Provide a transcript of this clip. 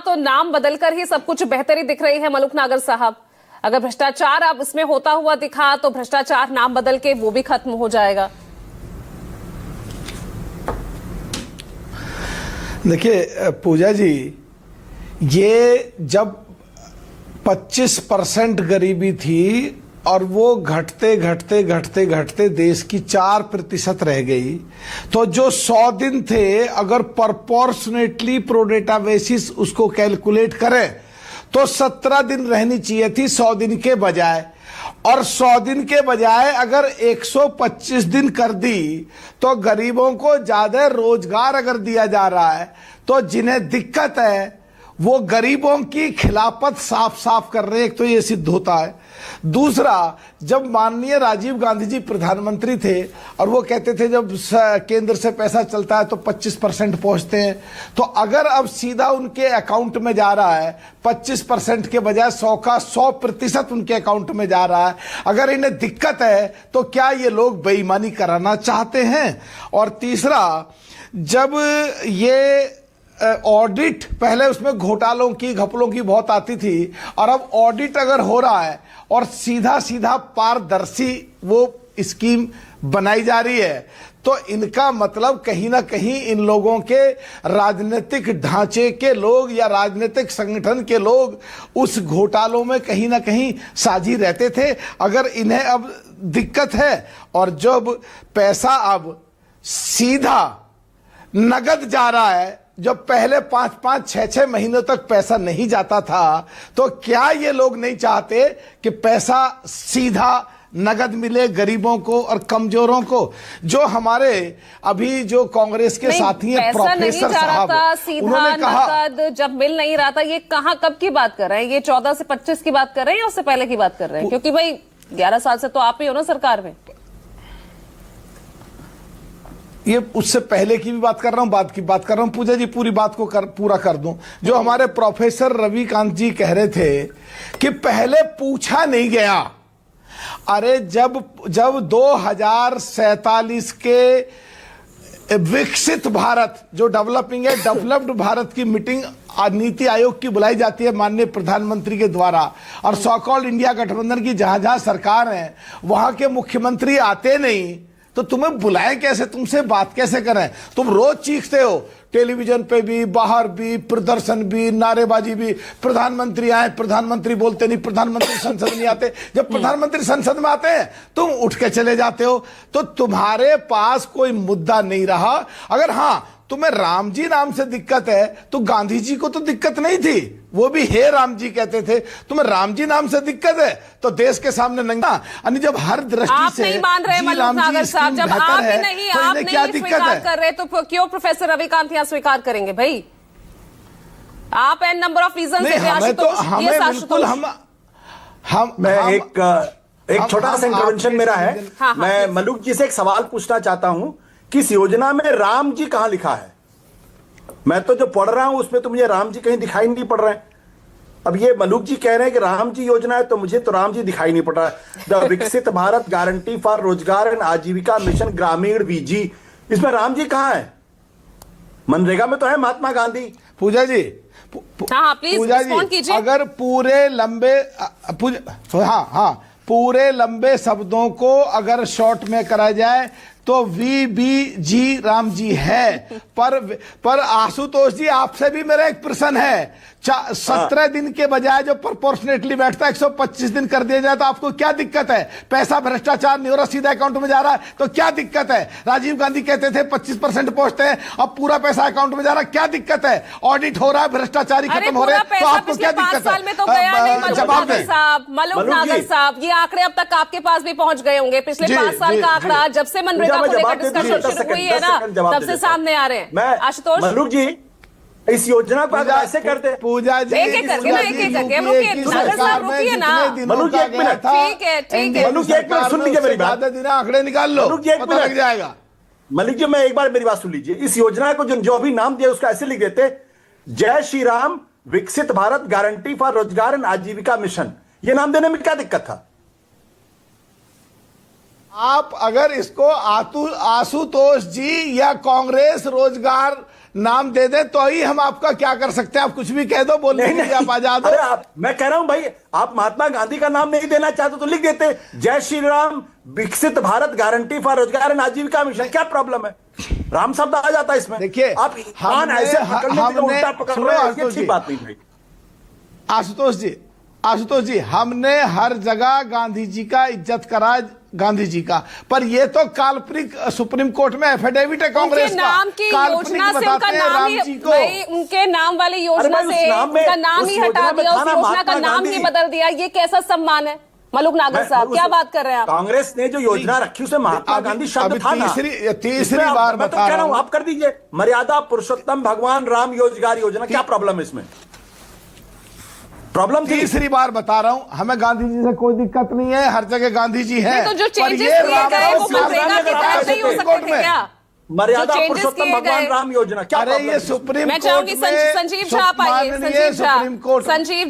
तो नाम बदलकर ही सब कुछ बेहतरी दिख रही है मलूक नागर साहब। अगर भ्रष्टाचार अब इसमें होता हुआ दिखा तो भ्रष्टाचार नाम बदल के वो भी खत्म हो जाएगा। देखिए पूजा जी, ये जब 25% गरीबी थी और वो घटते घटते घटते घटते देश की 4% रह गई, तो जो 100 दिन थे अगर प्रपोर्शनेटली प्रोडेटा बेसिस उसको कैलकुलेट करें तो 17 दिन रहनी चाहिए थी 100 दिन के बजाय। और 100 दिन के बजाय अगर 125 दिन कर दी तो गरीबों को ज्यादा रोजगार अगर दिया जा रहा है तो जिन्हें दिक्कत है वो गरीबों की खिलाफत साफ साफ कर रहे हैं। एक तो ये सिद्ध होता है। दूसरा, जब माननीय राजीव गांधी जी प्रधानमंत्री थे और वो कहते थे जब केंद्र से पैसा चलता है तो 25% पहुंचते हैं, तो अगर अब सीधा उनके अकाउंट में जा रहा है 25% के बजाय 100 का 100% उनके अकाउंट में जा रहा है, अगर इन्हें दिक्कत है तो क्या ये लोग बेईमानी कराना चाहते हैं? और तीसरा, जब ये ऑडिट, पहले उसमें घोटालों की घपलों की बहुत आती थी और अब ऑडिट अगर हो रहा है और सीधा सीधा पारदर्शी वो स्कीम बनाई जा रही है, तो इनका मतलब कहीं ना कहीं इन लोगों के राजनीतिक ढांचे के लोग या राजनीतिक संगठन के लोग उस घोटालों में कहीं ना कहीं साझी रहते थे। अगर इन्हें अब दिक्कत है और जब पैसा अब सीधा नगद जा रहा है, जब पहले 5-5, 6-6 महीनों तक पैसा नहीं जाता था, तो क्या ये लोग नहीं चाहते कि पैसा सीधा नगद मिले गरीबों को और कमजोरों को? जो हमारे अभी जो कांग्रेस के साथी हैं प्रोफेसर साहब, उन्होंने कहा नगद जब मिल नहीं रहा था, ये कहां कब की बात कर रहे हैं? ये 14 से 25 की बात कर रहे हैं या उससे पहले की बात कर रहे हैं? क्योंकि भाई 11 साल से तो आप ही हो ना सरकार में। ये उससे पहले की भी बात कर रहा हूं, बाद की बात कर रहा हूं। पूजा जी, पूरी बात को पूरा कर दूं। जो हमारे प्रोफेसर रविकांत जी कह रहे थे कि पहले पूछा नहीं गया। अरे जब 2047 के विकसित भारत, जो डेवलपिंग है, डेवलप्ड भारत की मीटिंग नीति आयोग की बुलाई जाती है माननीय प्रधानमंत्री के द्वारा, और सो कॉल्ड इंडिया गठबंधन की जहां जहां सरकार है वहां के मुख्यमंत्री आते नहीं, तो तुम्हें बुलाएं कैसे, तुमसे बात कैसे करें? तुम रोज चीखते हो टेलीविजन पे भी, बाहर भी, प्रदर्शन भी, नारेबाजी भी, प्रधानमंत्री आए, प्रधानमंत्री बोलते नहीं, प्रधानमंत्री संसद नहीं आते। जब प्रधानमंत्री संसद में आते हैं तुम उठ के चले जाते हो। तो तुम्हारे पास कोई मुद्दा नहीं रहा। अगर हाँ तुम्हें राम जी नाम से दिक्कत है तो गांधी जी को तो दिक्कत नहीं थी, वो भी हे राम जी कहते थे। तुम्हें राम जी नाम से दिक्कत है तो देश के सामने नंगा, यानी जब हर दृष्टि से नहीं मान रहे मलूक नागर साहब, जब आप ही नहीं, आप नहीं स्वीकार कर रहे तो क्यों प्रोफेसर रविकांत यहाँ स्वीकार करेंगे भाई? आप एन नंबर ऑफ रीजन से एक छोटा सा इंटरवेंशन मेरा है। मैं मलूक जी से एक सवाल पूछना चाहता हूं कि इस योजना में राम जी कहां लिखा है? मैं तो जो पढ़ रहा हूं उसमें तो मुझे राम जी कहीं दिखाई नहीं पड़ रहे हैं। अब ये मलूक जी कह रहे हैं कि राम जी योजना है, तो मुझे तो राम जी दिखाई नहीं पड़ रहा है। द विकसित भारत गारंटी फॉर रोजगार एंड आजीविका मिशन ग्रामीण वीजी, इसमें राम जी कहां है? मनरेगा में तो है महात्मा गांधी। पूजा जी, प्लीज रिस्पॉन्ड कीजिए। अगर पूरे लंबे शब्दों को अगर शॉर्ट में करा जाए तो VBG राम जी है। पर आशुतोष जी, आपसे भी मेरा एक प्रश्न है। 17 दिन के बजाय जो प्रोपोर्शनेटली बैठता है 125 दिन कर दिया जाए तो आपको क्या दिक्कत है? पैसा भ्रष्टाचार नहीं हो रहा, सीधा अकाउंट में जा रहा है, तो क्या दिक्कत है? राजीव गांधी कहते थे 25% पहुंचते हैं, अब पूरा पैसा अकाउंट में जा रहा है, क्या दिक्कत है? ऑडिट हो रहा है, भ्रष्टाचारी खत्म हो रहे हैं, तो आपको क्या दिक्कत है? जवाब दें मलूक नागर साहब। ये आंकड़े अब तक आपके पास भी पहुंच गए होंगे। पिछले 5 साल का आंकड़ा जब से मनरेगा को लेकर डिस्कशन शुरू हुई है ना, तब से सामने आ रहे हैं। आशुतोष, मलूक जी, इस योजना को अगर ऐसे करते, पूजा जी एक एक करके ना, एक-एक करके रुकिए, नागर साहब रुकिए ना। मलूक जी एक मिनट, ठीक है मलूक जी एक मिनट सुन लीजिए मेरी बात। आंकड़े निकाल लो, मलूक जी एक मिनट लग जाएगा। मलिक जी, मैं एक बार मेरी बात सुन लीजिए। इस योजना को जो अभी नाम दिया उसका ऐसे लिख देते, जय श्री राम विकसित भारत गारंटी फॉर रोजगार एंड आजीविका मिशन। ये नाम देने में क्या दिक्कत था? आप अगर इसको आशुतोष जी या कांग्रेस रोजगार नाम दे दे तो ही हम आपका क्या कर सकते हैं। आप कुछ भी कह दो, बोलने के लिए आप आजाद हो। मैं कह रहा हूं भाई, आप महात्मा गांधी का नाम नहीं देना चाहते तो लिख देते, जय श्री राम विकसित भारत गारंटी फॉर रोजगार एंड आजीविका मिशन, क्या प्रॉब्लम है? राम शब्द आ जाता है इसमें। देखिए, आप ऐसे पकड़ रहे हैं, अच्छी बात नहीं भाई। आशुतोष जी, हमने हर जगह गांधी जी का इज्जत करा, गांधी जी का, पर ये तो काल्पनिक सुप्रीम कोर्ट में एफिडेविट है कांग्रेस का, नाम की योजना से उनका नाम ही, भाई उनके नाम वाली योजना से उनका नाम ही हटा दिया, उस योजना का नाम ही बदल दिया, ये कैसा सम्मान है? मलुक नागर साहब, क्या बात कर रहे हैं आप? कांग्रेस ने जो योजना रखी उसे महात्मा गांधी शब्द था ना। तीसरी बार मैं तो कह रहा हूं, आप कर दीजिए मर्यादा पुरुषोत्तम भगवान राम रोजगार योजना, क्या प्रॉब्लम है इसमें? प्रॉब्लम तीसरी बार बता रहा हूं, हमें गांधी जी से कोई दिक्कत नहीं है, हर जगह गांधी जी हैं। तो जो चेंजेस किए गए वो मनरेगा के तहत नहीं हो सकते थे क्या? मर्यादा पुरुषोत्तम भगवान राम योजना क्या? अरे ये सुप्रीम कोर्ट में, मैं चाहूंगी संजीव झा आप आइए, संजीव झा, संजीव